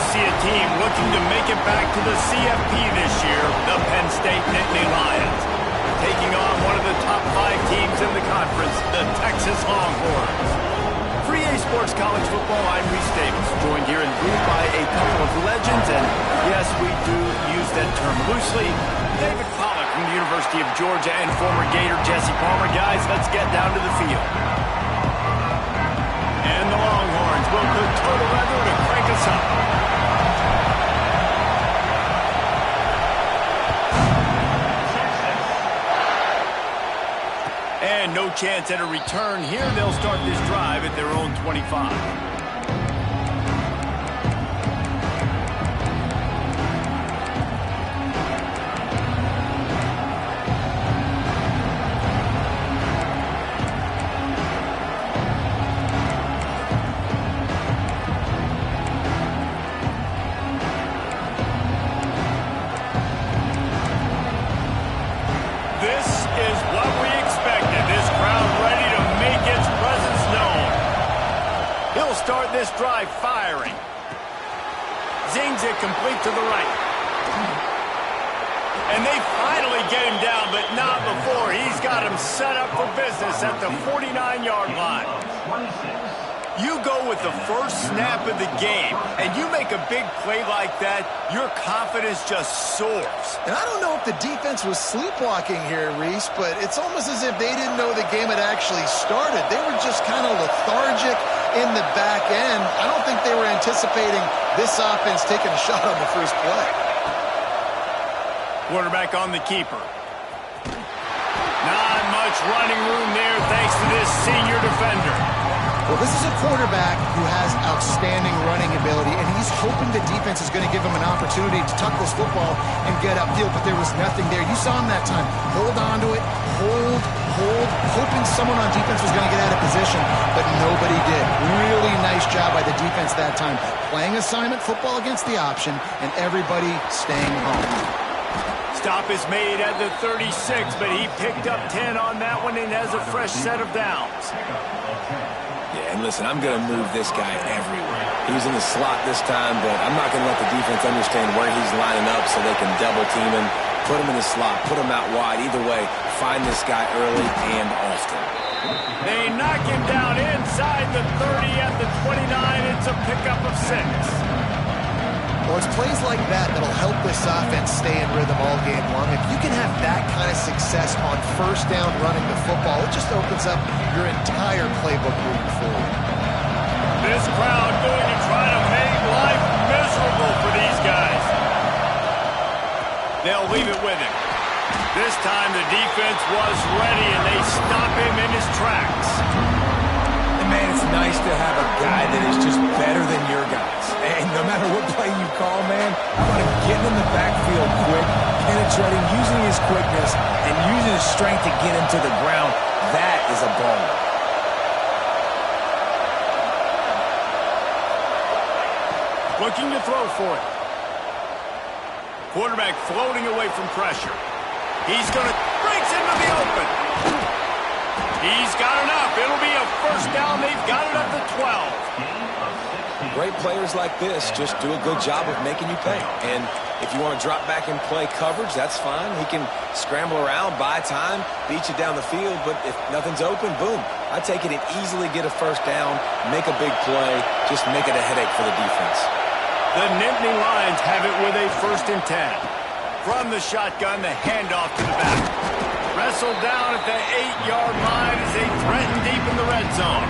see a team looking to make it back to the CFP this year, the Penn State Nittany Lions. Taking on one of the top 5 teams in the conference, the Texas Longhorns. For EA Sports College Football, I'm Reese Davis, joined here in the booth by a couple of legends, and yes, we do use that term loosely. David Pollack from the University of Georgia and former Gator Jesse Palmer. Guys, let's get down to the field. And the Longhorns will put total weather to crank us up. And no chance at a return here. They'll start this drive at their own 25. Start this drive firing. Zings it complete to the right. And they finally get him down, but not before. He's got him set up for business at the 49-yard line. You go with the first snap of the game, and you make a big play like that, your confidence just soars. And I don't know if the defense was sleepwalking here, Reese, but it's almost as if they didn't know the game had actually started. They were just kind of lethargic in the back end. I don't think they were anticipating this offense taking a shot on the first play. Quarterback on the keeper. Not much running room there thanks to this senior defender. Well, this is a quarterback who has outstanding running ability, and he's hoping the defense is going to give him an opportunity to tuck this football and get upfield, but there was nothing there. You saw him that time. Hold on to it, hold, hoping someone on defense was going to get out of position, but nobody did. Really nice job by the defense that time. Playing assignment football against the option, and everybody staying home. Stop is made at the 36, but he picked up 10 on that one and has a fresh set of downs. Yeah, and listen, I'm going to move this guy everywhere. He's in the slot this time, but I'm not going to let the defense understand where he's lining up so they can double team him, put him in the slot, put him out wide. Either way, find this guy early and often. They knock him down inside the 30 at the 29. It's a pickup of 6. Well, it's plays like that that'll help this offense stay in rhythm all game long. If you can have that kind of success on first down running the football, it just opens up your entire playbook moving forward. This crowd going to try to make life miserable for these guys. They'll leave it with him. This time the defense was ready, and they stop him in his tracks. And man, it's nice to have a guy that is just better than your guys. And no matter what play you call, man, how about him getting in the backfield quick, penetrating, using his quickness, and using his strength to get him to the ground. That is a ball. Looking to throw for it. Quarterback floating away from pressure. He's going to breaks into the open. He's got enough. It'll be a first down. They've got it at the 12. Great players like this just do a good job of making you pay. And if you want to drop back and play coverage, that's fine. He can scramble around, buy time, beat you down the field. But if nothing's open, boom. I take it and easily get a first down, make a big play, just make it a headache for the defense. The Nittany Lions have it with a 1st and 10. From the shotgun, the handoff to the back. Wrestled down at the 8-yard line as they threaten deep in the red zone.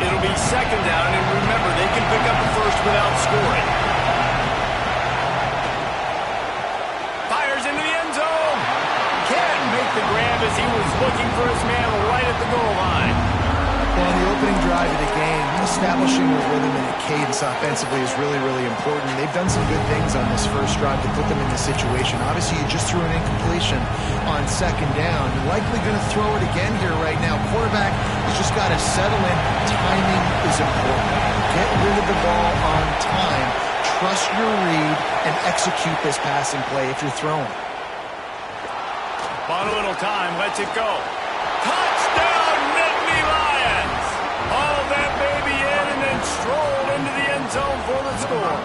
It'll be 2nd down, and remember, they can pick up a first without scoring. Fires into the end zone. Can't make the grab as he was looking for his man right at the goal line. Well, in the opening drive of the game, establishing a rhythm and a cadence offensively is really, really important. They've done some good things on this first drive to put them in this situation. Obviously, you just threw an incompletion on 2nd down. You're likely going to throw it again here right now. Quarterback has just got to settle in. Timing is important. Get rid of the ball on time. Trust your read and execute this passing play if you're throwing. Bought a little time, lets it go. Touchdown, Nittany Lions! All that baby in and then strolled into the end zone for the score.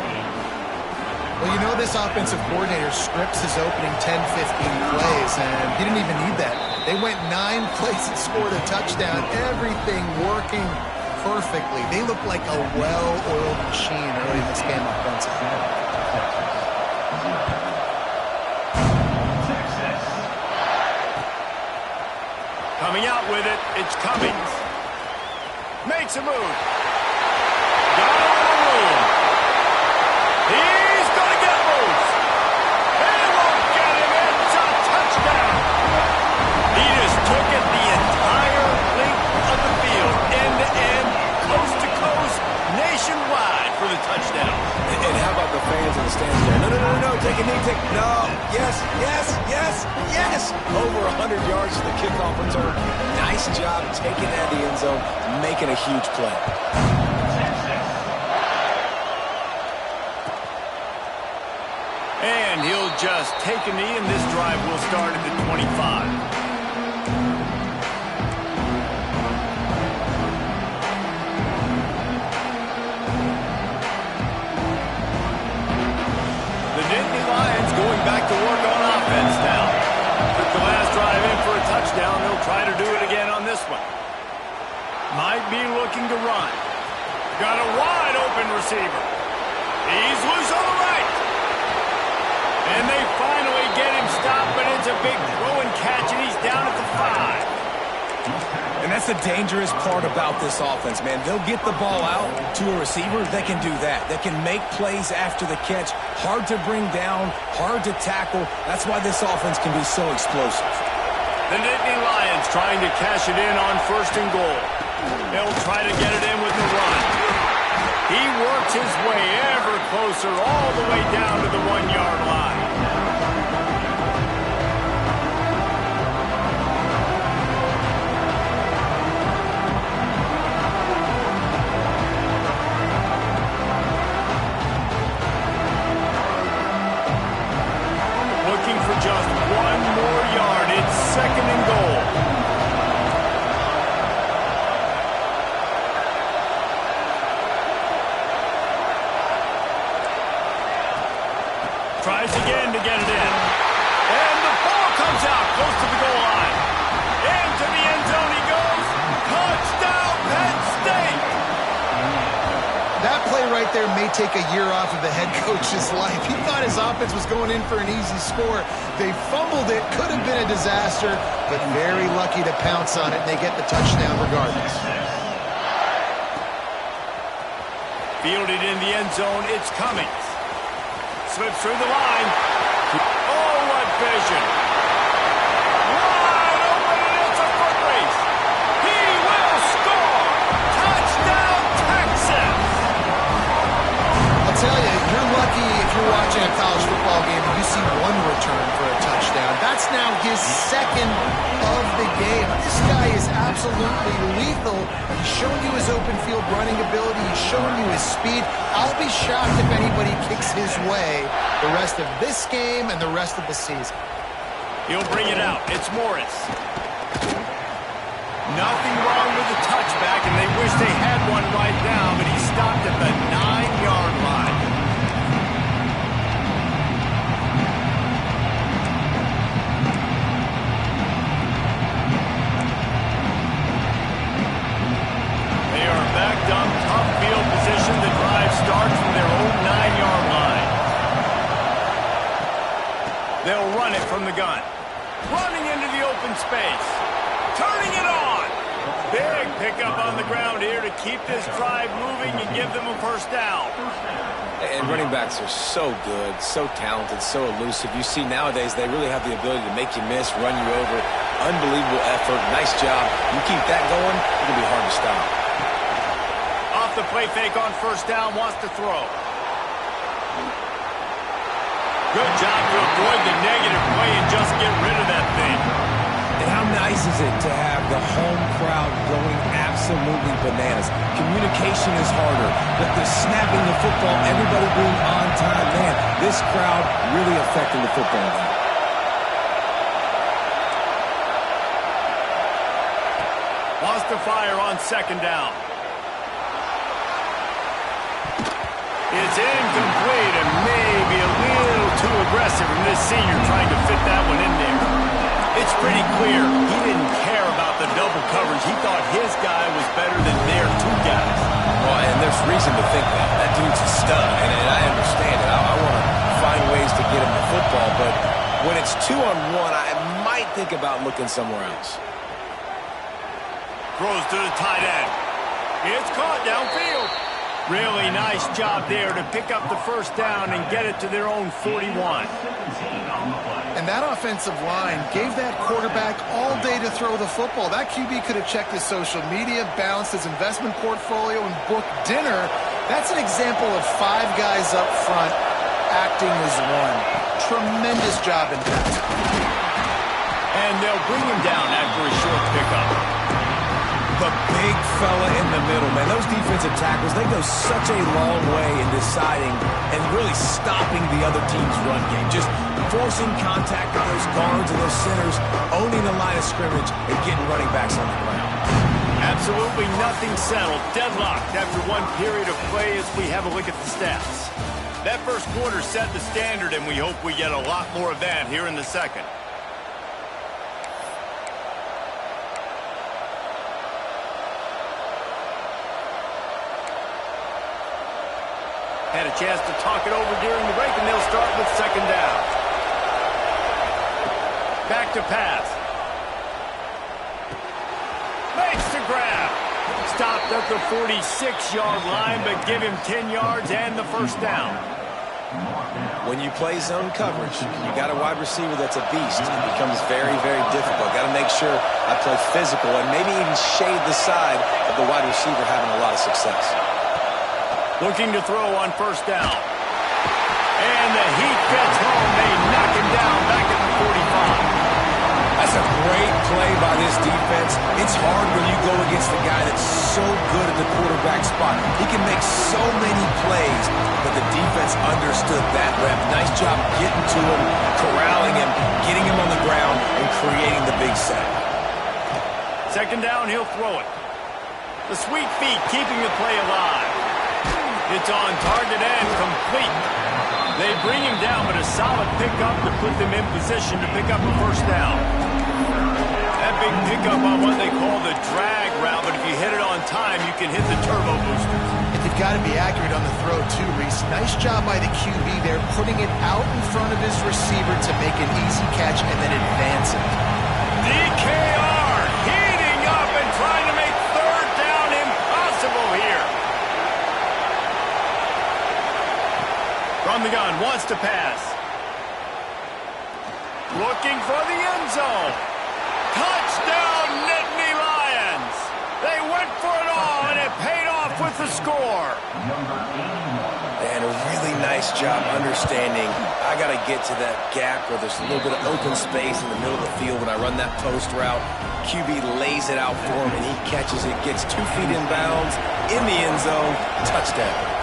Well, you know this offensive coordinator scripts his opening 10, 15 plays, and he didn't even need that. They went 9 plays and scored a touchdown, everything working perfectly. They look like a well-oiled machine early in this game offensively. Coming out with it, it's Cummings. Makes a move. Got on the room. He's going to get loose. They won't get him. It's a touchdown. He just took it the entire length of the field, end-to-end, coast-to-coast, nationwide for the touchdown. And how about the fans in the stands there? No, take a knee, no, yes. Over 100 yards to the kickoff return. Nice job taking it out of the end zone, making a huge play. And he'll just take a knee, and this drive will start at the 25. Going back to work on offense now. Took the last drive in for a touchdown. They'll try to do it again on this one. Might be looking to run. Got a wide open receiver. He's loose on the right. And they finally get him stopped, but it's a big throw and catch, and he's down at the 5. And that's the dangerous part about this offense, man. They'll get the ball out to a receiver. They can do that. They can make plays after the catch. Hard to bring down, hard to tackle. That's why this offense can be so explosive. The Nittany Lions trying to cash it in on 1st and goal. They'll try to get it in with the run. He works his way ever closer all the way down to the 1-yard line. Just 1 more yard. It's 2nd and goal. Tries again to get it in. And the ball comes out close to the goal line. Into the end zone he goes. Touchdown, Penn State! That play right there may take a year off of the head coach's life. He thought his offense was going in for an easy score. They fumbled it, could have been a disaster, but very lucky to pounce on it, and they get the touchdown regardless. Fielded in the end zone, it's Cummings. Slips through the line. Oh, what vision. Wide open, and it's a foot race. He will score. Touchdown, Texas. I'll tell you, you're lucky if you're watching a college football game and you see one return for a touchdown. That's now his 2nd of the game. This guy is absolutely lethal. He's shown you his open field running ability. He's shown you his speed. I'll be shocked if anybody kicks his way the rest of this game and the rest of the season. He'll bring it out. It's Morris. Nothing wrong with the touchback, and they wish they had one right now, but he stopped at the 9-yard line. They are backed up, tough field position. The drive starts from their own 9-yard line. They'll run it from the gun. Running into the open space. Turning it on. Big pickup on the ground here to keep this drive moving and give them a 1st down. And running backs are so good, so talented, so elusive. You see nowadays they really have the ability to make you miss, run you over. Unbelievable effort. Nice job. You keep that going, it's going to be hard to stop. Off the play fake on 1st down, wants to throw. Good job to avoid the negative play and just get rid of that thing. And how nice is it to have the home crowd going absolutely bananas? Communication is harder, but the snapping the football, everybody being on time, man, this crowd really affecting the football game. Wants to fire on second down. It's incomplete and maybe a little too aggressive from this senior trying to fit that one in there. It's pretty clear he didn't care about the double coverage. He thought his guy was better than their two guys. Well, and there's reason to think that. That dude's a stud, and I understand it. I want to find ways to get him the football, but when it's 2-on-1, I might think about looking somewhere else. Throws to the tight end. It's caught downfield. Really nice job there to pick up the first down and get it to their own 41. And that offensive line gave that quarterback all day to throw the football. That QB could have checked his social media, balanced his investment portfolio, and booked dinner. That's an example of 5 guys up front acting as one. Tremendous job in that. And they'll bring him down after a short pickup. The big fella in the middle, man. Those defensive tackles, they go such a long way in deciding and really stopping the other team's run game. Just forcing contact with those guards and those centers, owning the line of scrimmage, and getting running backs on the ground. Absolutely nothing settled. Deadlocked after one period of play as we have a look at the stats. That first quarter set the standard, and we hope we get a lot more of that here in the second. Had a chance to talk it over during the break, and they'll start with second down. Back to pass. Makes the grab. Stopped at the 46-yard line, but give him 10 yards and the first down. When you play zone coverage, you got a wide receiver that's a beast. It becomes very, very difficult. Got to make sure I play physical and maybe even shade the side of the wide receiver having a lot of success. Looking to throw on first down. And the heat gets home. They knock him down back at the 45. That's a great play by this defense. It's hard when you go against a guy that's so good at the quarterback spot. He can make so many plays, but the defense understood that rep. Nice job getting to him, corralling him, getting him on the ground, and creating the big sack. Second down, he'll throw it. The sweet feet keeping the play alive. It's on target and complete. They bring him down, but a solid pickup to put them in position to pick up a first down. That big pickup on what they call the drag route, but if you hit it on time, you can hit the turbo boosters. And you've got to be accurate on the throw, too, Reese. Nice job by the QB there, putting it out in front of his receiver to make an easy catch and then advance it. DKR heating up and trying to make third down impossible here. From the gun, wants to pass. Looking for the end zone. Touchdown, Nittany Lions. They went for it all, and it paid off with the score. And a really nice job understanding I got to get to that gap where there's a little bit of open space in the middle of the field when I run that post route. QB lays it out for him, and he catches it, gets 2 feet in bounds, in the end zone, touchdown.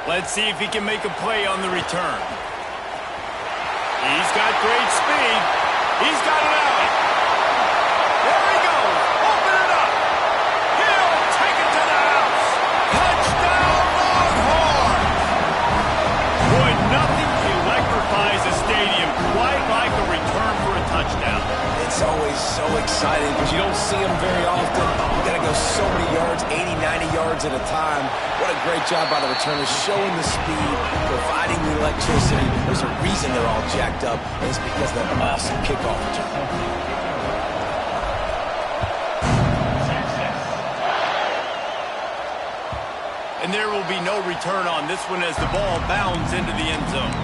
Let's see if he can make a play on the return. He's got great speed. He's got it out. There he goes. Open it up. He'll take it to the house. Touchdown, Longhorns. Boy, nothing electrifies a stadium quite like a return for a touchdown. It's always so exciting because you don't see them very often. You got to go so many yards, 80, 90 yards at a time. What a great job by the returners, showing the speed, providing the electricity. There's a reason they're all jacked up, and it's because of that awesome kickoff return. And there will be no return on this one as the ball bounds into the end zone.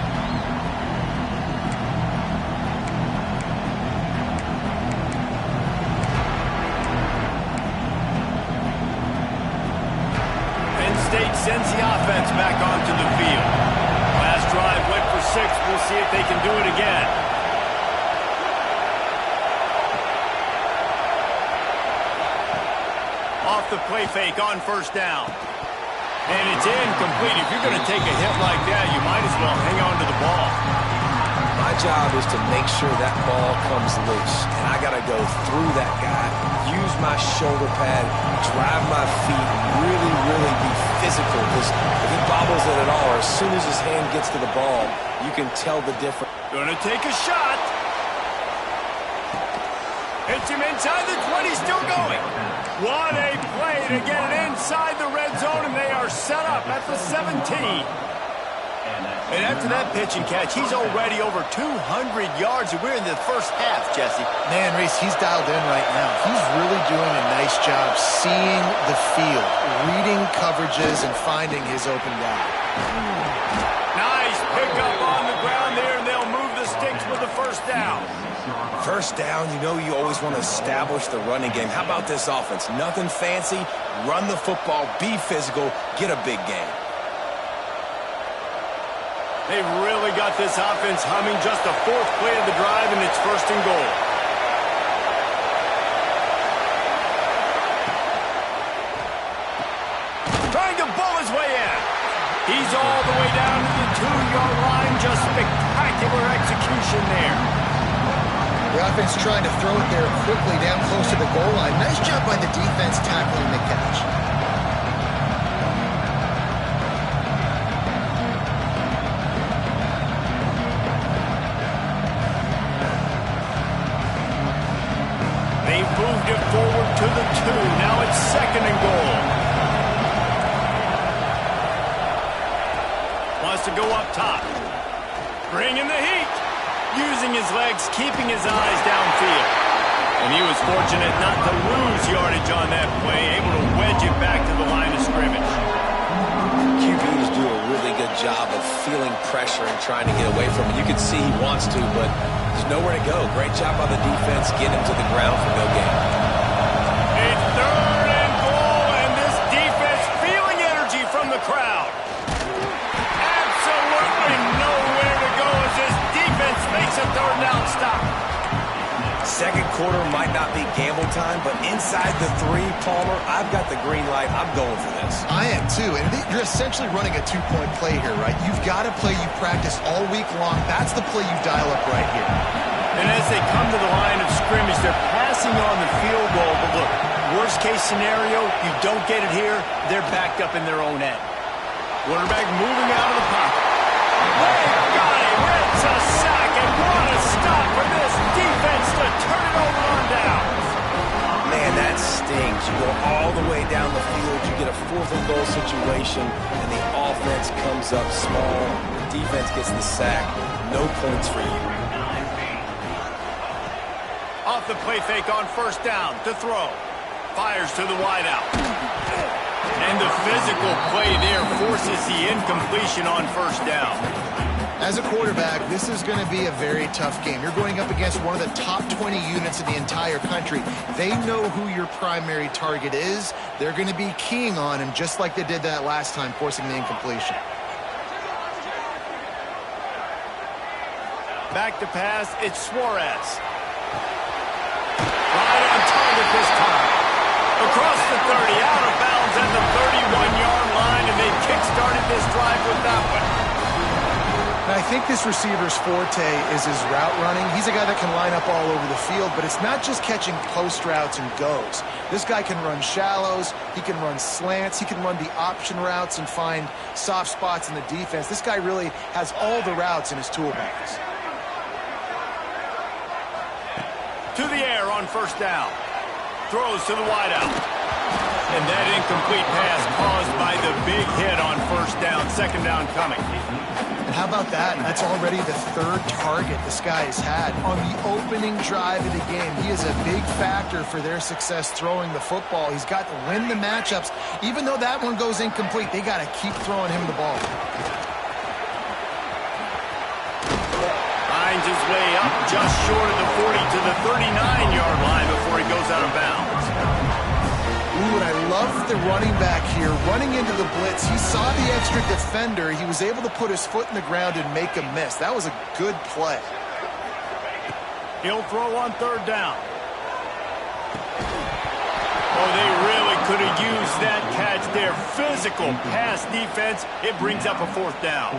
State sends the offense back onto the field. Last drive went for 6. We'll see if they can do it again. Off the play fake on first down. And it's incomplete. If you're going to take a hit like that, you might as well hang on to the ball. My job is to make sure that ball comes loose. And I got to go through that guy, use my shoulder pad, drive my feet, really be physical. Because if he bobbles it at all, or as soon as his hand gets to the ball, you can tell the difference. Going to take a shot. Hits him inside the 20, still going. What a play to get it inside the red zone, and they are set up at the 17. And after that pitch and catch, he's already over 200 yards, and we're in the first half, Jesse. Man, Reese, he's dialed in right now. He's really doing a nice job seeing the field, reading coverages, and finding his open guy. Nice pickup on the ground there, and they'll move the sticks with the first down. First down, you know you always want to establish the running game. How about this offense? Nothing fancy. Run the football, be physical, get a big gain. They've really got this offense humming. Just the 4th play of the drive, and it's 1st and goal. Trying to bull his way in. He's all the way down to the 2-yard line. Just spectacular execution there. The offense trying to throw it there quickly down close to the goal line. Nice job by the defense tackling the catch. They moved it forward to the 2. Now it's 2nd and goal. Wants to go up top. Bringing the heat. Using his legs, keeping his eyes downfield. And he was fortunate not to lose yardage on that play, able to wedge it back to the line of scrimmage. QBs do a really good job of feeling pressure and trying to get away from it. You can see he wants to, but there's nowhere to go. Great job by the defense, get him to the ground for no gain. It's 3rd and goal, and this defense feeling energy from the crowd. Absolutely nowhere to go as this defense makes a 3rd down stop. Second quarter might not be gamble time, but inside the 3, Palmer, I've got the green light. I'm going for this. I am too, and you're essentially running a 2-point play here, right? You've got a play you practice all week long. That's the play you dial up right here. And as they come to the line of scrimmage, they're passing on the field goal. But look, worst case scenario, you don't get it here, they're backed up in their own end. Quarterback moving out of the pocket. They got him. It's a sack, and what a stop for this defense to turn it over on downs. Man, that stings. You go all the way down the field, you get a 4th and goal situation, and the offense comes up small. The defense gets the sack. No points for you. Off the play fake on first down to throw. Fires to the wideout. And the physical play there forces the incompletion on first down. As a quarterback, this is going to be a very tough game. You're going up against one of the top 20 units in the entire country. They know who your primary target is. They're going to be keying on him just like they did that last time, forcing the incompletion. Back to pass, it's Suarez. Right on target this time. Across the 30, out of bounds at the 31-yard line, and they kick-started this drive with that one. Now, I think this receiver's forte is his route running. He's a guy that can line up all over the field, but it's not just catching post routes and goes. This guy can run shallows, he can run slants, he can run the option routes and find soft spots in the defense. This guy really has all the routes in his toolbox. To the air on first down. Throws to the wideout. And that incomplete pass caused by the big hit on first down. 2nd down coming. And how about that? That's already the 3rd target this guy has had on the opening drive of the game. He is a big factor for their success throwing the football. He's got to win the matchups. Even though that one goes incomplete, they got to keep throwing him the ball. Finds his way up just short of the 40 to the 39-yard line before he goes out of bounds. Ooh, and I love the running back here. Running into the blitz, he saw the extra defender. He was able to put his foot in the ground and make a miss. That was a good play. He'll throw on third down. Oh, they really could have used that catch there. Physical pass defense. It brings up a fourth down.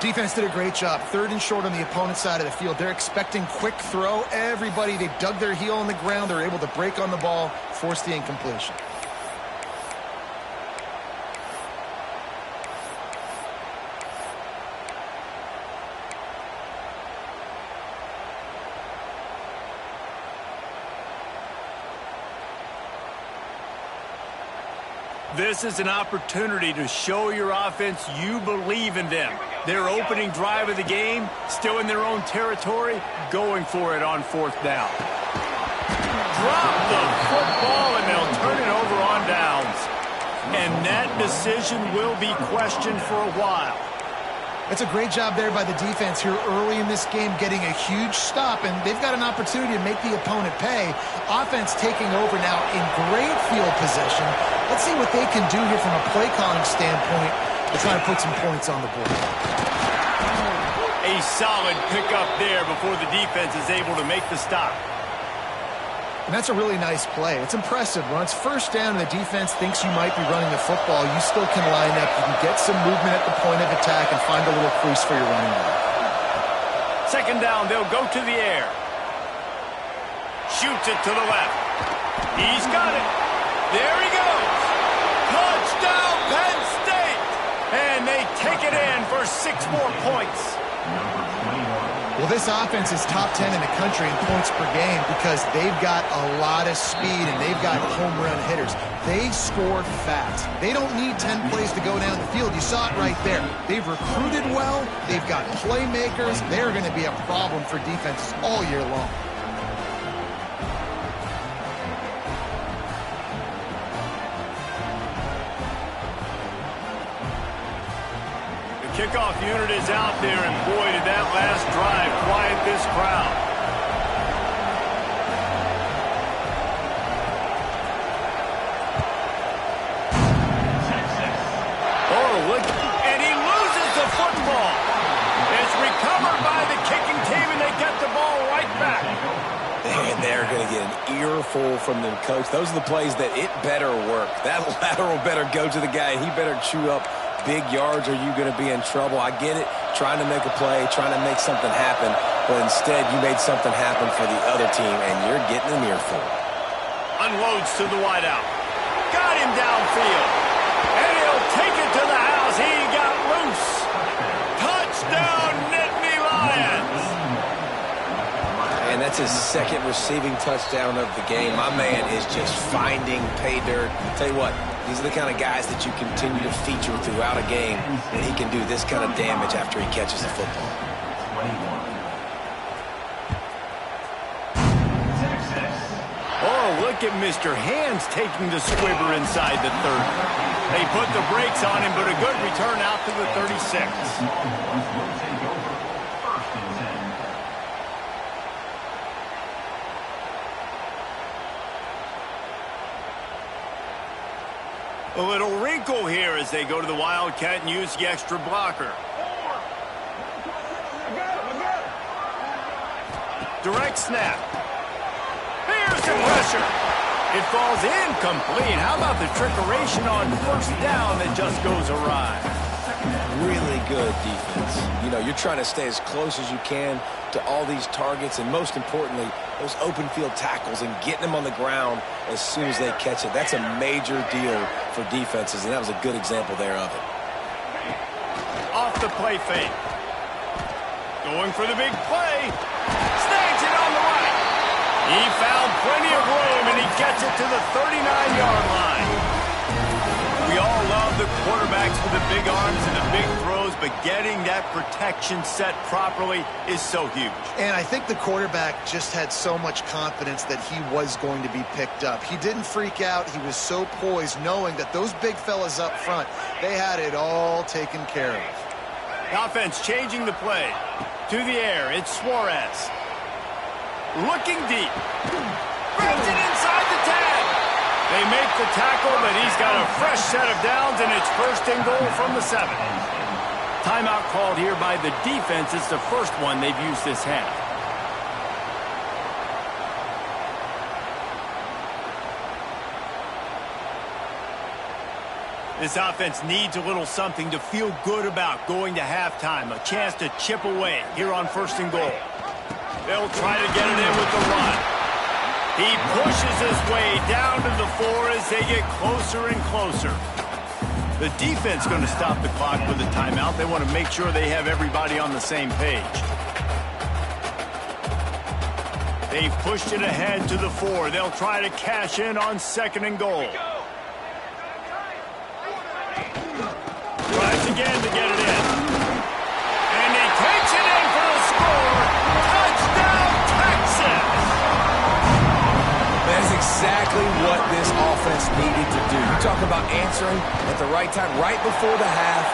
Defense did a great job. Third and short on the opponent's side of the field. They're expecting quick throw. Everybody, they dug their heel on the ground. They're able to break on the ball, force the incompletion. This is an opportunity to show your offense you believe in them. Their opening drive of the game, still in their own territory, going for it on fourth down. Drop the football, and they'll turn it over on downs. And that decision will be questioned for a while. It's a great job there by the defense here early in this game, getting a huge stop, and they've got an opportunity to make the opponent pay. Offense taking over now in great field possession. Let's see what they can do here from a play calling standpoint to try to put some points on the board. A solid pickup there before the defense is able to make the stop. And that's a really nice play. It's impressive. When it's first down and the defense thinks you might be running the football, you still can line up. You can get some movement at the point of attack and find a little crease for your running back. Second down, they'll go to the air. Shoots it to the left. He's got it. There he goes. Touchdown, Penn State. And they take it in for 6 more points. Well, this offense is top 10 in the country in points per game because they've got a lot of speed and they've got home run hitters. They score fast. They don't need 10 plays to go down the field. You saw it right there. They've recruited well. They've got playmakers. They're going to be a problem for defenses all year long. Kickoff unit is out there, and boy, did that last drive quiet this crowd. Oh, look, and he loses the football. It's recovered by the kicking team, and they get the ball right back. And they're going to get an earful from the coach. Those are the plays that it better work. That lateral better go to the guy. He better chew up big yards or you're going to be in trouble. I get it, trying to make a play, trying to make something happen, but instead you made something happen for the other team, and you're getting an earful. Unloads to the wideout. Got him downfield. And he'll take it to the house. He got loose. Touchdown, Nittany Lions. And that's his second receiving touchdown of the game. My man is just finding pay dirt. Tell you what, these are the kind of guys that you continue to feature throughout a game, and he can do this kind of damage after he catches the football. Oh, look at Mr. Hands taking the squibber inside the 30. They put the brakes on him, but a good return out to the 36. A little wrinkle here as they go to the Wildcat and use the extra blocker. Direct snap. Here's the pressure. It falls incomplete. How about the trickeration on first down that just goes awry? Really good defense. You know, you're trying to stay as close as you can to all these targets, and most importantly, those open field tackles and getting them on the ground as soon as they catch it. That's a major deal for defenses, and that was a good example there of it. Off the play fake. Going for the big play. Snags it on the right. He found plenty of room, and he gets it to the 39-yard line. We all love the quarterbacks with the big arms and the big throws, but getting that protection set properly is so huge. And I think the quarterback just had so much confidence that he was going to be picked up. He didn't freak out. He was so poised, knowing that those big fellas up front, they had it all taken care of. The offense changing the play. To the air, it's Suarez. Looking deep. Throws it inside the 10. They make the tackle, but he's got a fresh set of downs, and it's first and goal from the 7. Timeout called here by the defense. It's the first one they've used this half. This offense needs a little something to feel good about going to halftime. A chance to chip away here on first and goal. They'll try to get it in with the run. He pushes his way down to the 4 as they get closer and closer. The defense going to stop the clock with a timeout. They want to make sure they have everybody on the same page. They've pushed it ahead to the 4. They'll try to cash in on second and goal. Tries again to get it in. And he takes it in for the score. Touchdown, Texas! That's exactly what this offense needed to do. You talk about answering at the right time, right before the half,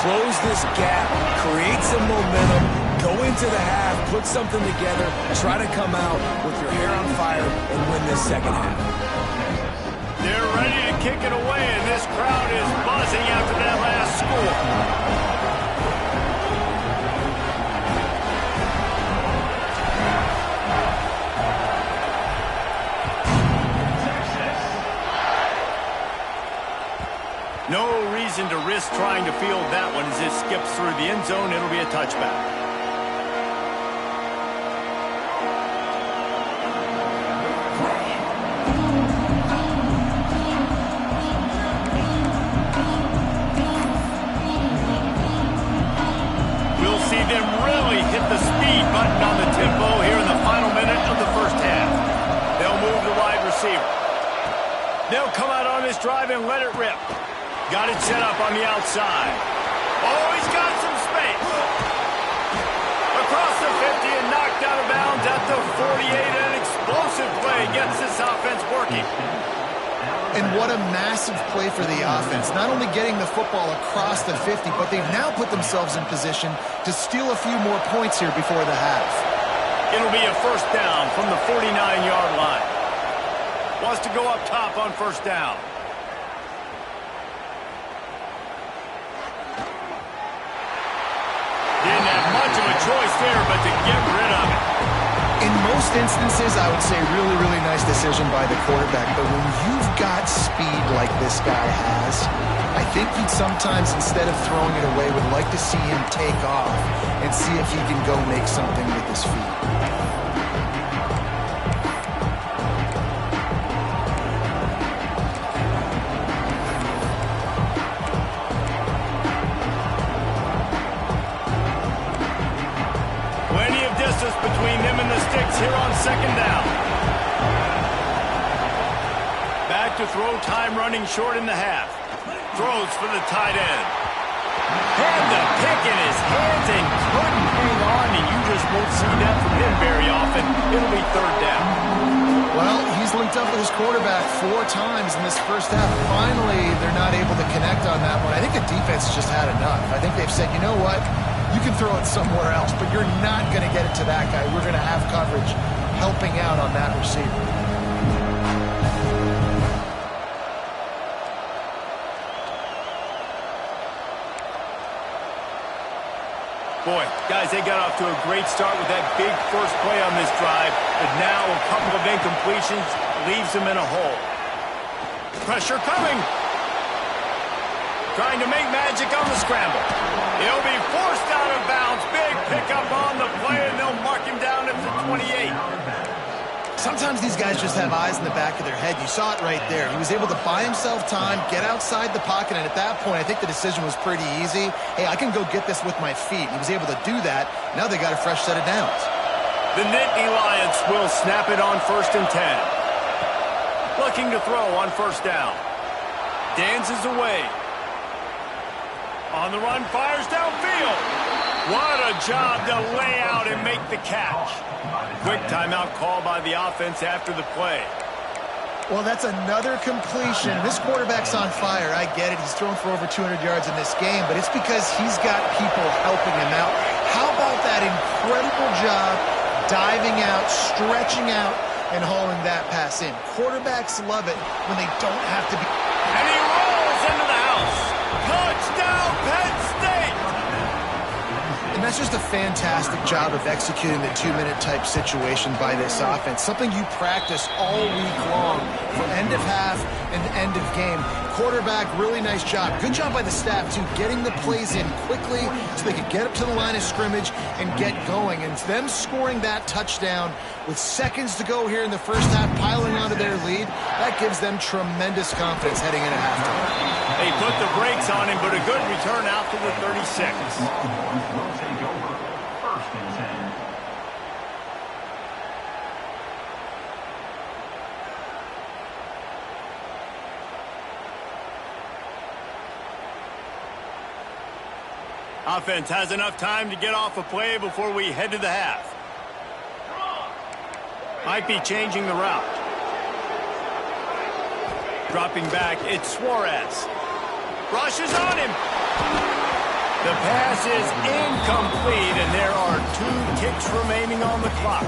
close this gap, create some momentum, go into the half, put something together, try to come out with your hair on fire and win this second half. They're ready to kick it away, and this crowd is buzzing after that last score. No reason to risk trying to field that one as it skips through the end zone. It'll be a touchback. Hit the speed button on the tempo here in the final minute of the first half. They'll move the wide receiver. They'll come out on this drive and let it rip. Got it set up on the outside. Oh, he's got some space. Across the 50 and knocked out of bounds at the 48. An explosive play gets this offense working. And what a massive play for the offense. Not only getting the football across the 50, but they've now put themselves in position to steal a few more points here before the half. It'll be a first down from the 49-yard line. Wants to go up top on first down. Didn't have much of a choice there, but to get rid of it. In most instances, I would say really, really nice decision by the quarterback. But when you've got speed like this guy has, I think he'd sometimes, instead of throwing it away, would like to see him take off and see if he can go make something with his feet. Between them and the sticks here on second down. Back to throw, time running short in the half. Throws for the tight end. Had the pick in his hands and couldn't hang on, and you just won't see that from him very often. It'll be third down. Well, he's linked up with his quarterback 4 times in this first half. Finally, they're not able to connect on that one. I think the defense just had enough. I think they've said, you know what? You can throw it somewhere else, but you're not going to get it to that guy. We're going to have coverage helping out on that receiver. Boy, guys, they got off to a great start with that big first play on this drive, but now a couple of incompletions leaves them in a hole. Pressure coming. Trying to make magic on the scramble. He'll be forced out of bounds. Big pickup on the play, and they'll mark him down at the 28. Sometimes these guys just have eyes in the back of their head. You saw it right there. He was able to buy himself time, get outside the pocket, and at that point, I think the decision was pretty easy. Hey, I can go get this with my feet. He was able to do that. Now they got a fresh set of downs. The Nittany Lions will snap it on 1st and 10. Looking to throw on first down. Dances away. On the run, fires downfield. What a job to lay out and make the catch. Quick timeout call by the offense after the play. Well, that's another completion. This quarterback's on fire. I get it. He's thrown for over 200 yards in this game, but it's because he's got people helping him out. How about that incredible job diving out, stretching out, and hauling that pass in. Quarterbacks love it when they don't have to be. And he rolls into the house. Touchdown, Penn State! And that's just a fantastic job of executing the two-minute type situation by this offense. Something you practice all week long for end of half and end of game. Quarterback, really nice job. Good job by the staff, too, getting the plays in quickly so they could get up to the line of scrimmage and get going. And them scoring that touchdown with seconds to go here in the first half, piling onto their lead, that gives them tremendous confidence heading into halftime. They put the brakes on him, but a good return out to the 36. Offense has enough time to get off a play before we head to the half. Might be changing the route. Dropping back, it's Suarez. Rushes on him. The pass is incomplete, and there are 2 kicks remaining on the clock.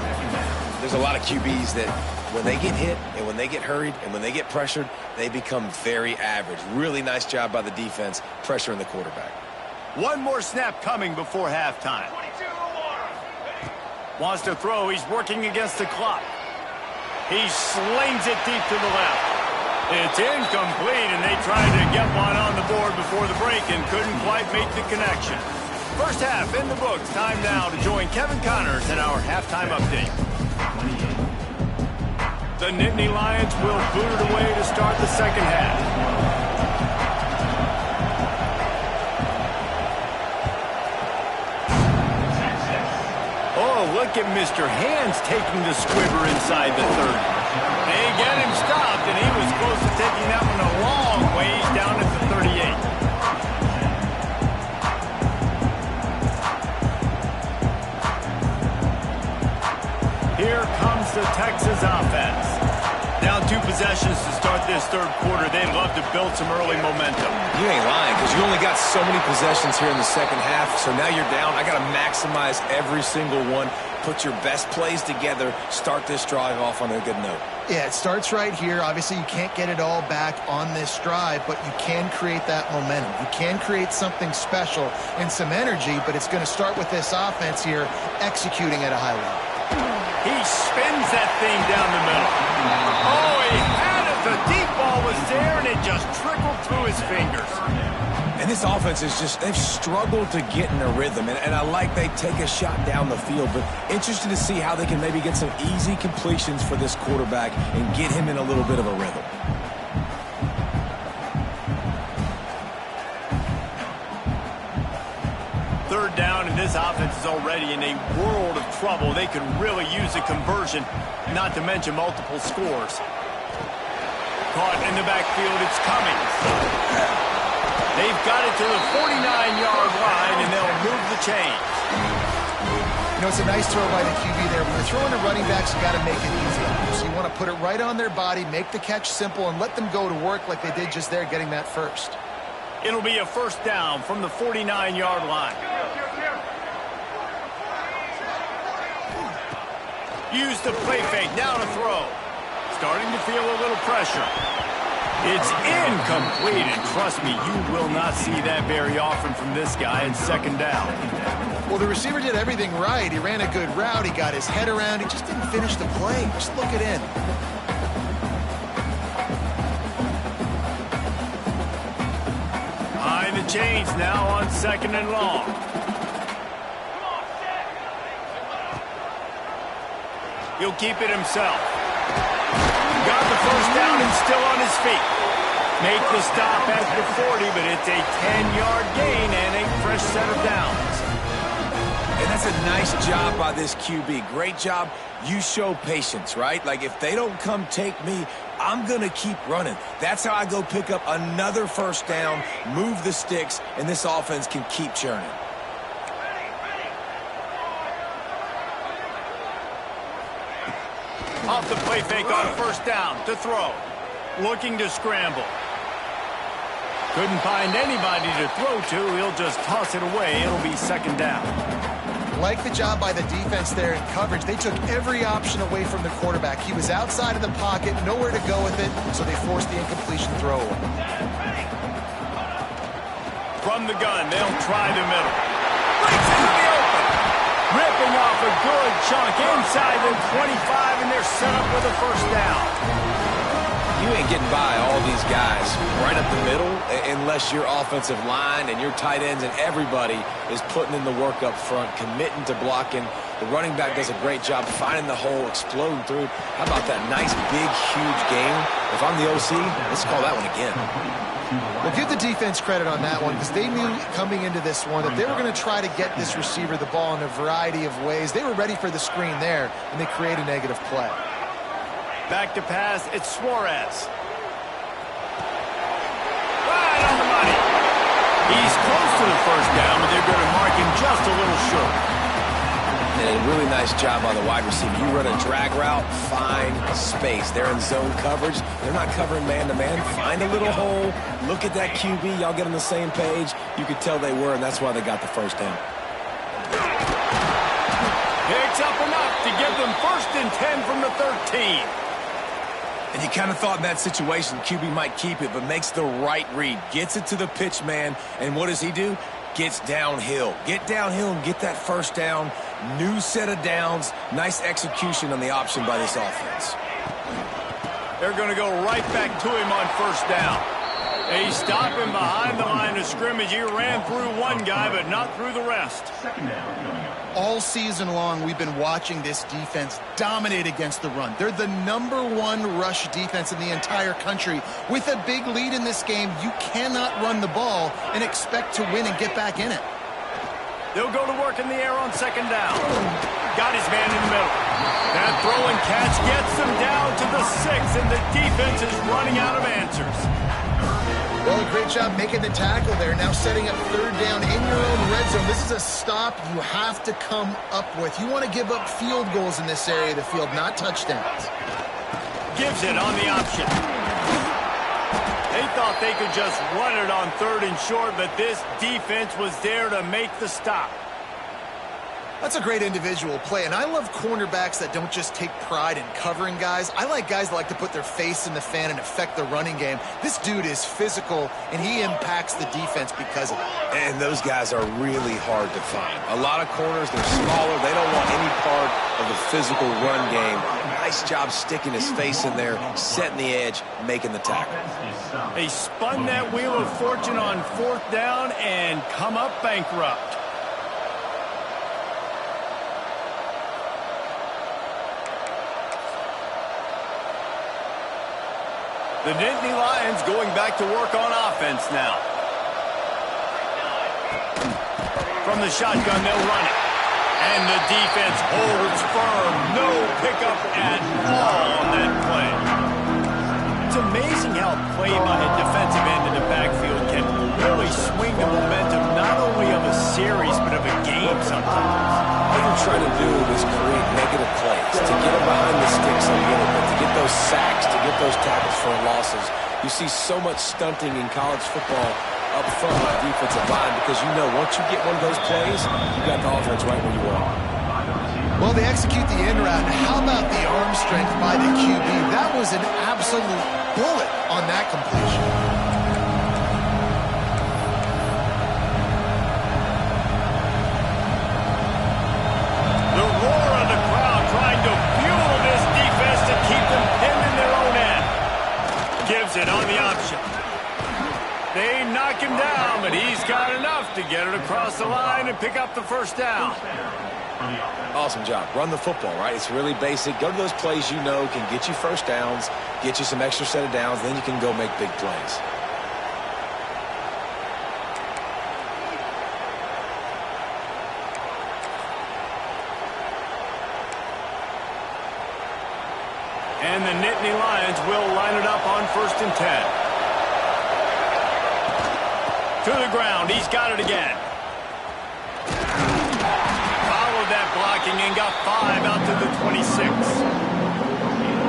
There's a lot of QBs that when they get hit and when they get hurried and when they get pressured, they become very average. Really nice job by the defense pressuring the quarterback. One more snap coming before halftime. Wants to throw. He's working against the clock. He slings it deep to the left. It's incomplete, and they tried to get one on the board before the break and couldn't quite make the connection. First half in the books. Time now to join Kevin Connors in our halftime update. The Nittany Lions will boot it away to start the second half. Look at Mr. Hands taking the squibber inside the 30. They get him stopped, and he was close to taking that one a long ways down at the 38. Here comes the Texas offense. Down 2 possessions to start this third quarter. They'd love to build some early momentum. You ain't lying, because you only got so many possessions here in the second half, so now you're down. I got to maximize every single one. Put your best plays together. Start this drive off on a good note. Yeah, it starts right here. Obviously, you can't get it all back on this drive, but you can create that momentum. You can create something special and some energy, but it's going to start with this offense here executing at a high level. He spins that thing down the middle. Oh, he had it. The deep ball was there, and it just trickled through his fingers. And this offense is just, they've struggled to get in a rhythm. And I like they take a shot down the field, but interested to see how they can maybe get some easy completions for this quarterback and get him in a little bit of a rhythm. Third down, and this offense is already in a world of trouble. They could really use a conversion, not to mention multiple scores. Caught in the backfield, it's Cummings. They've got it to the 49-yard line, and they'll move the chains. You know, it's a nice throw by the QB there. When you're throwing to running backs, you got to make it easy on them. So you want to put it right on their body, make the catch simple, and let them go to work like they did just there, getting that first. It'll be a first down from the 49-yard line. Use the play fake, now to throw. Starting to feel a little pressure. It's incomplete, and trust me, you will not see that very often from this guy in second down. Well, the receiver did everything right. He ran a good route. He got his head around. He just didn't finish the play. Just look it in. Behind the chains now on second and long. He'll keep it himself. Got the first down and still on his feet. Make the stop at the 40, but it's a 10-yard gain and a fresh set of downs. And that's a nice job by this QB. Great job. You show patience, right? Like, if they don't come take me, I'm going to keep running. That's how I go pick up another first down, move the sticks, and this offense can keep churning. Off the play fake on first down to throw. Looking to scramble. Couldn't find anybody to throw to. He'll just toss it away. It'll be second down. Like the job by the defense there in coverage. They took every option away from the quarterback. He was outside of the pocket, nowhere to go with it, so they forced the incompletion throw. From the gun, they'll try the middle. Breaks into the open. Ripping off a good chunk inside the 25, and they're set up with a first down. You ain't getting by all these guys right up the middle unless your offensive line and your tight ends and everybody is putting in the work up front, committing to blocking. The running back does a great job finding the hole, exploding through. How about that nice, big, huge game? If I'm the OC, let's call that one again. Well, give the defense credit on that one because they knew coming into this one that they were going to try to get this receiver the ball in a variety of ways. They were ready for the screen there, and they create a negative play. Back to pass, it's Suarez. Right on the money. He's close to the first down, but they're going to mark him just a little short. And a really nice job by the wide receiver. You run a drag route, find space. They're in zone coverage. They're not covering man-to-man. Find a little hole. Look at that QB. Y'all get on the same page. You could tell they were, and that's why they got the first down. Picks up enough to give them 1st and 10 from the 13. And you kind of thought in that situation QB might keep it, but makes the right read. Gets it to the pitch man, and what does he do? Gets downhill. Get downhill and get that first down. New set of downs. Nice execution on the option by this offense. They're going to go right back to him on first down. They stop him behind the line of scrimmage. He ran through one guy, but not through the rest. All season long, we've been watching this defense dominate against the run. They're the #1 rush defense in the entire country. With a big lead in this game, you cannot run the ball and expect to win and get back in it. They'll go to work in the air on second down. Got his man in the middle. That throw and catch gets them down to the 6, and the defense is running out of answers. Well, a great job making the tackle there. Now setting up 3rd down in your own red zone. This is a stop you have to come up with. You want to give up field goals in this area of the field, not touchdowns. Gives it on the option. They thought they could just run it on 3rd and short, but this defense was there to make the stop. That's a great individual play, and I love cornerbacks that don't just take pride in covering guys. I like guys that like to put their face in the fan and affect the running game. This dude is physical, and he impacts the defense because of it. And those guys are really hard to find. A lot of corners, they're smaller. They don't want any part of the physical run game. Nice job sticking his face in there, setting the edge, making the tackle. They spun that wheel of fortune on 4th down and come up bankrupt. The Nittany Lions going back to work on offense now. From the shotgun, they'll run it. And the defense holds firm. No pickup at all on that play. It's amazing how play by a defensive end in the backfield can really swing the momentum not only of a series, but of a game sometimes. All you're trying to do is create negative plays, to get them behind the sticks a little bit, to get those sacks, to get those tackles for losses. You see so much stunting in college football up front on the defensive line because you know once you get one of those plays, you got the offense right where you want. Well, they execute the end route. How about the arm strength by the QB? That was an absolute bullet on that completion. It on the option. They knock him down, but he's got enough to get it across the line and pick up the first down. Awesome job. Run the football, right? It's really basic. Go to those plays you know can get you first downs, get you some extra set of downs, then you can go make big plays. And the Nittany Lions will line it up on 1st and 10. To the ground. He's got it again. Followed that blocking and got 5 out to the 26.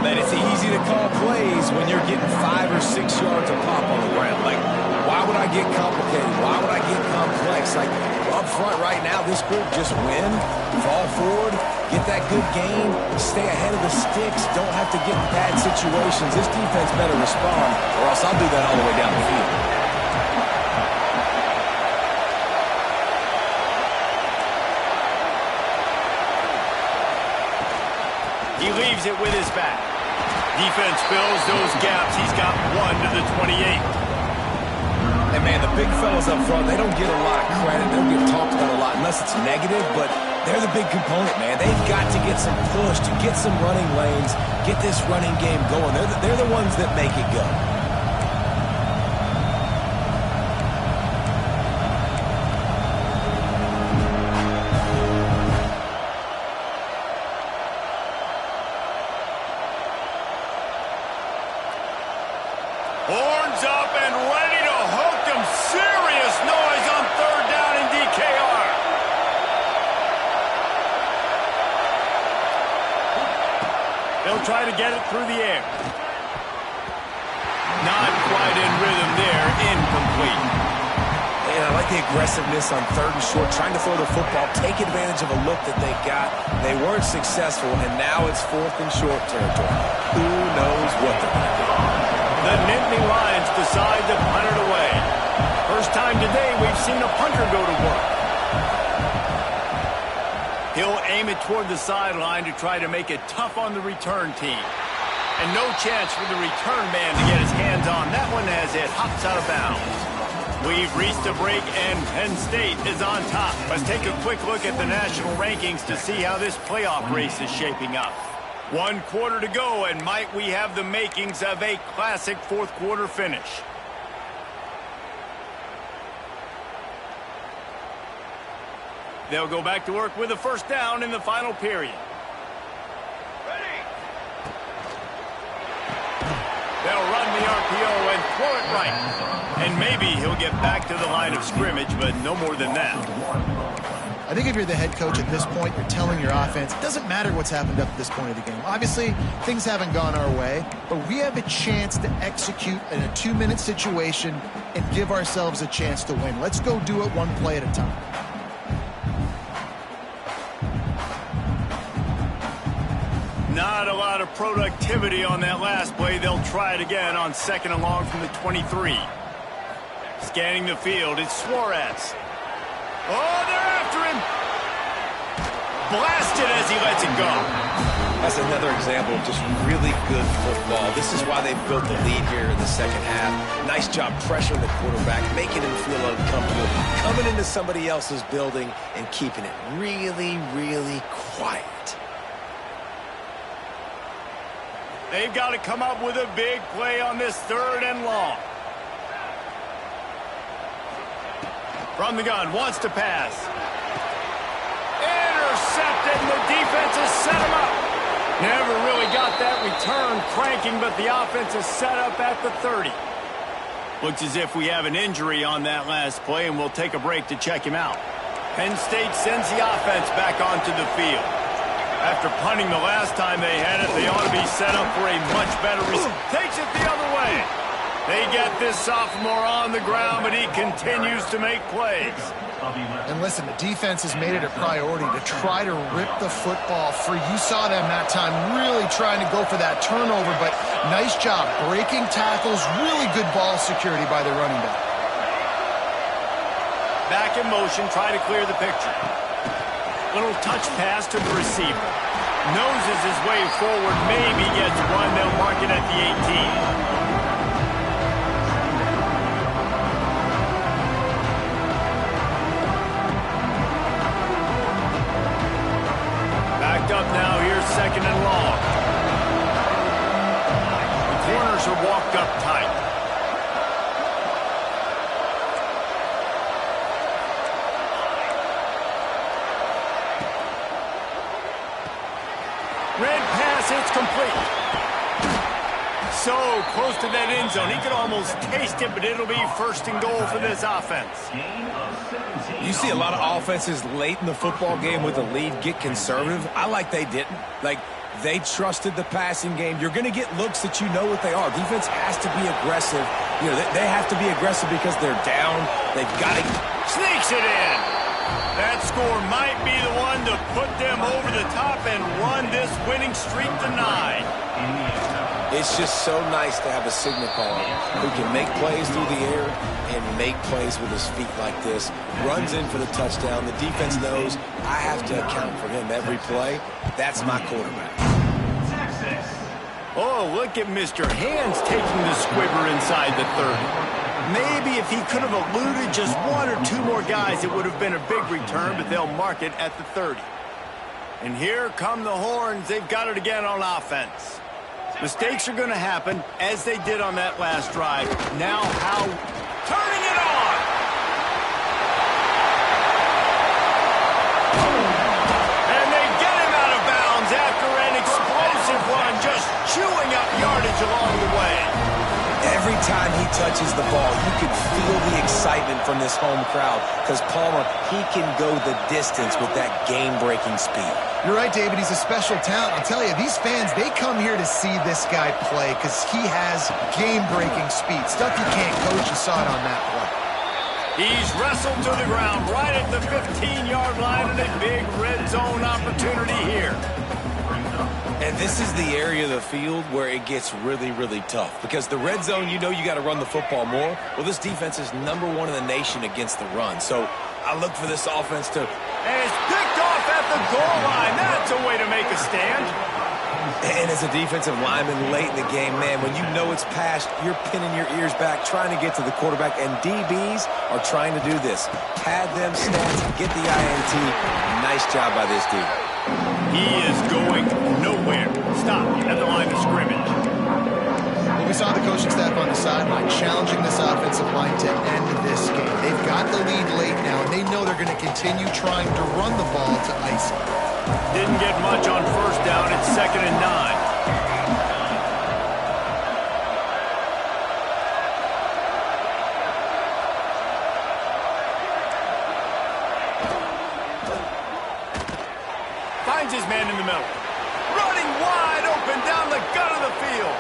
Man, it's easy to call plays when you're getting 5 or 6 yards of pop on the ground. Like, why would I get complicated? Why would I get complex? Like, up front right now, this group just win, fall forward, get that good game, stay ahead of the sticks, don't have to get in bad situations. This defense better respond, or else I'll do that all the way down the field. He leaves it with his back. Defense fills those gaps. He's got 1 to the 28. And, man, the big fellas up front, they don't get a lot of credit. They don't get talked about a lot unless it's negative, but they're the big component, man. They've got to get some push, to get some running lanes, get this running game going. They're the ones that make it go. Horns up and ready to hook them. Serious noise on 3rd down in DKR. They'll try to get it through the air. Not quite in rhythm there. Incomplete. And I like the aggressiveness on 3rd and short, trying to throw the football, take advantage of a look that they got. They weren't successful, and now it's 4th and short territory. Who knows what they're going to do? The Nittany Lions decide to punt it away. First time today we've seen a punter go to work. He'll aim it toward the sideline to try to make it tough on the return team. And no chance for the return man to get his hands on that one as it hops out of bounds. We've reached a break and Penn State is on top. Let's take a quick look at the national rankings to see how this playoff race is shaping up. 1 quarter to go, and might we have the makings of a classic 4th quarter finish. They'll go back to work with a 1st down in the final period. Ready. They'll run the RPO and throw it right. And maybe he'll get back to the line of scrimmage, but no more than that. I think if you're the head coach at this point, you're telling your offense, it doesn't matter what's happened up to this point of the game. Obviously, things haven't gone our way, but we have a chance to execute in a 2-minute situation and give ourselves a chance to win. Let's go do it 1 play at a time. Not a lot of productivity on that last play. They'll try it again on 2nd and long from the 23. Scanning the field, it's Suarez. Oh, they're after him. Blasted as he lets it go. That's another example of just really good football. This is why they've built the lead here in the 2nd half. Nice job pressuring the quarterback, making him feel uncomfortable, coming into somebody else's building and keeping it really, really quiet. They've got to come up with a big play on this 3rd and long. From the gun, wants to pass. Intercepted, and the defense has set him up. Never really got that return cranking, but the offense is set up at the 30. Looks as if we have an injury on that last play, and we'll take a break to check him out. Penn State sends the offense back onto the field. After punting the last time they had it, they ought to be set up for a much better result. Takes it the other way. They get this sophomore on the ground, but he continues to make plays. And listen, the defense has made it a priority to try to rip the football free. You saw them that time really trying to go for that turnover, but nice job breaking tackles, really good ball security by the running back. Back in motion, try to clear the picture. Little touch pass to the receiver. Noses his way forward, maybe gets one. They'll mark it at the 18. Up now, here's 2nd and long. The corners are walked up tight. Red pass, it's complete. So close to that end zone. He could almost taste it, but it'll be 1st and goal for this offense. You see a lot of offenses late in the football game with a lead get conservative. I like they didn't. Like, they trusted the passing game. You're going to get looks that you know what they are. Defense has to be aggressive. You know, they have to be aggressive because they're down. They've got to... Sneaks it in. That score might be the one to put them over the top and run this winning streak to 9. It's just so nice to have a signal caller who can make plays through the air and make plays with his feet like this. Runs in for the touchdown. The defense knows I have to account for him every play. That's my quarterback. Oh, look at Mr. Hands taking the squibber inside the 30. Maybe if he could have eluded just one or two more guys, it would have been a big return, but they'll mark it at the 30. And here come the Horns. They've got it again on offense. Mistakes are going to happen, as they did on that last drive. Now how? Turning it on! And they get him out of bounds after an explosive run, just chewing up yardage along the way. Every time he touches the ball, you can feel the excitement from this home crowd because Palmer, he can go the distance with that game-breaking speed. You're right, David. He's a special talent. I'll tell you, these fans, they come here to see this guy play because he has game-breaking speed. Stuff you can't coach. You saw it on that play. He's wrestled to the ground right at the 15-yard line and a big red zone opportunity here. And this is the area of the field where it gets really, really tough. Because the red zone, you know you got to run the football more. Well, this defense is #1 in the nation against the run. So I look for this offense to... And it's picked off at the goal line. That's a way to make a stand. And as a defensive lineman late in the game, man, when you know it's passed, you're pinning your ears back, trying to get to the quarterback. And DBs are trying to do this. Pad them stats, get the INT. Nice job by this dude. He is going nowhere. Stop at the line of scrimmage. Well, we saw the coaching staff on the sideline challenging this offensive line to end this game. They've got the lead late now, and they know they're going to continue trying to run the ball to ice it. Didn't get much on first down. It's 2nd and 9. Finds his man in the middle. Running wide open down the gut of the field.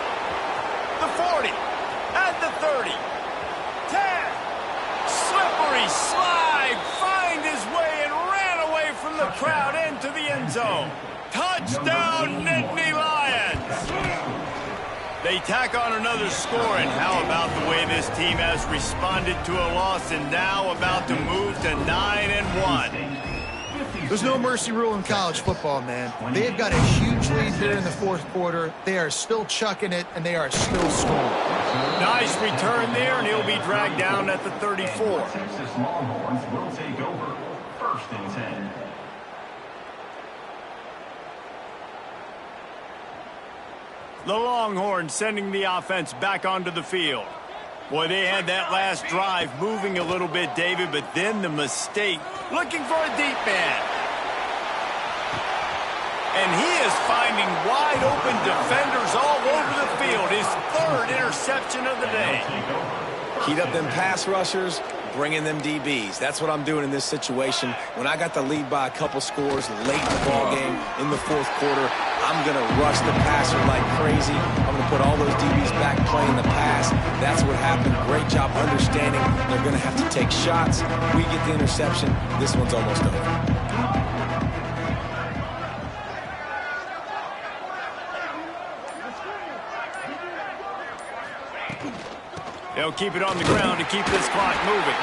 The 40. At the 30. 10. Slippery slide. Find his way and ran away from the crowd into the end zone. Touchdown, Nittany Lions. They tack on another score, and how about the way this team has responded to a loss and now about to move to 9-1. There's no mercy rule in college football, man. They've got a huge lead here in the 4th quarter. They are still chucking it, and they are still scoring. Nice return there, and he'll be dragged down at the 34. Texas Longhorns will take over 1st and 10. The Longhorns sending the offense back onto the field. Boy, they had that last drive moving a little bit, David, but then the mistake. Looking for a deep man. And he is finding wide open defenders all over the field. His 3rd interception of the day. Heat up them pass rushers, bring in them DBs. That's what I'm doing in this situation. When I got the lead by a couple scores late in the ball game in the 4th quarter, I'm going to rush the passer like crazy. I'm going to put all those DBs back playing the pass. That's what happened. Great job understanding they're going to have to take shots. We get the interception. This one's almost over. They'll keep it on the ground to keep this clock moving.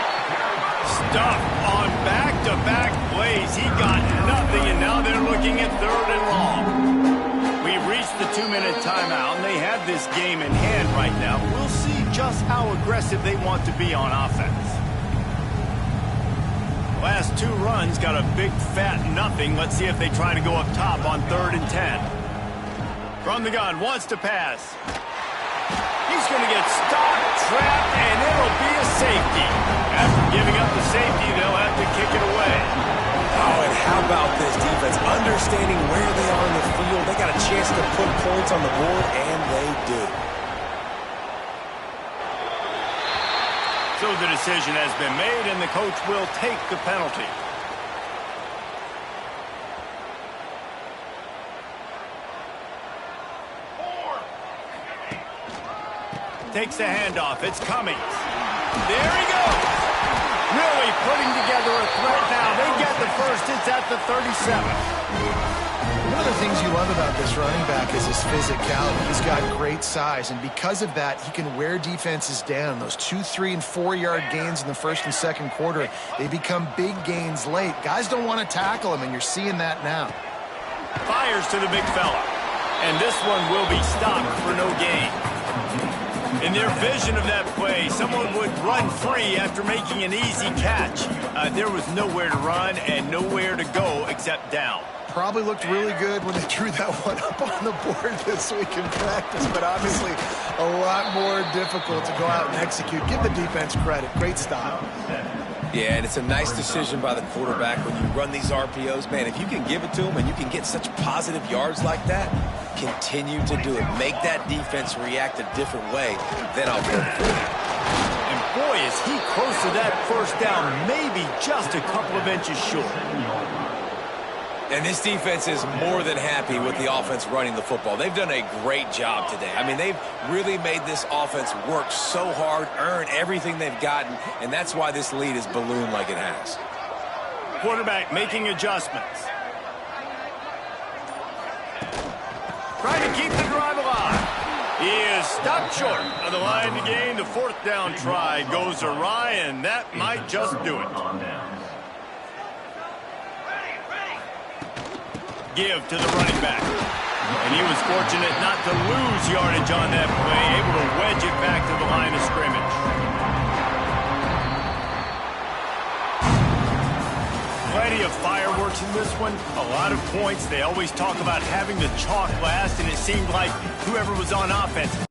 Stuff on back-to-back plays. He got nothing, and now they're looking at 3rd and long. We've reached the 2-minute timeout, and they have this game in hand right now. We'll see just how aggressive they want to be on offense. Last 2 runs got a big fat nothing. Let's see if they try to go up top on 3rd and 10. From the gun, wants to pass. He's going to get stopped, trapped, and it'll be a safety. After giving up the safety, they'll have to kick it away. Oh, and how about this defense? Understanding where they are in the field. They got a chance to put points on the board, and they do. So the decision has been made, and the coach will take the penalty. Takes the handoff. It's Cummings. There he goes. Really putting together a threat now. They first. It's at the 37. One of the things you love about this running back is his physicality. He's got great size, and because of that, he can wear defenses down. Those 2, 3, and 4-yard gains in the first and second quarter, they become big gains late. Guys don't want to tackle him, and you're seeing that now. Fires to the big fella. And this one will be stopped for no gain. In their vision of that play, someone would run free after making an easy catch. There was nowhere to run and nowhere to go except down. Probably looked really good when they drew that one up on the board this week in practice, but obviously a lot more difficult to go out and execute. Give the defense credit. Great stop. Yeah, and it's a nice decision by the quarterback when you run these RPOs. Man, if you can give it to him and you can get such positive yards like that, continue to do it. Make that defense react a different way, then I'll vote for it. And boy, is he close to that first down, maybe just a couple of inches short. And this defense is more than happy with the offense running the football. They've done a great job today. I mean, they've really made this offense work so hard, earn everything they've gotten, and that's why this lead is ballooned like it has. Quarterback making adjustments. Trying to keep the drive alive. He is stopped short of the line to gain. The fourth down try goes awry, and that might just do it. Give to the running back. And he was fortunate not to lose yardage on that play, able to wedge it back to the line of scrimmage. Plenty of fireworks in this one, a lot of points. They always talk about having the chalk last, and it seemed like whoever was on offense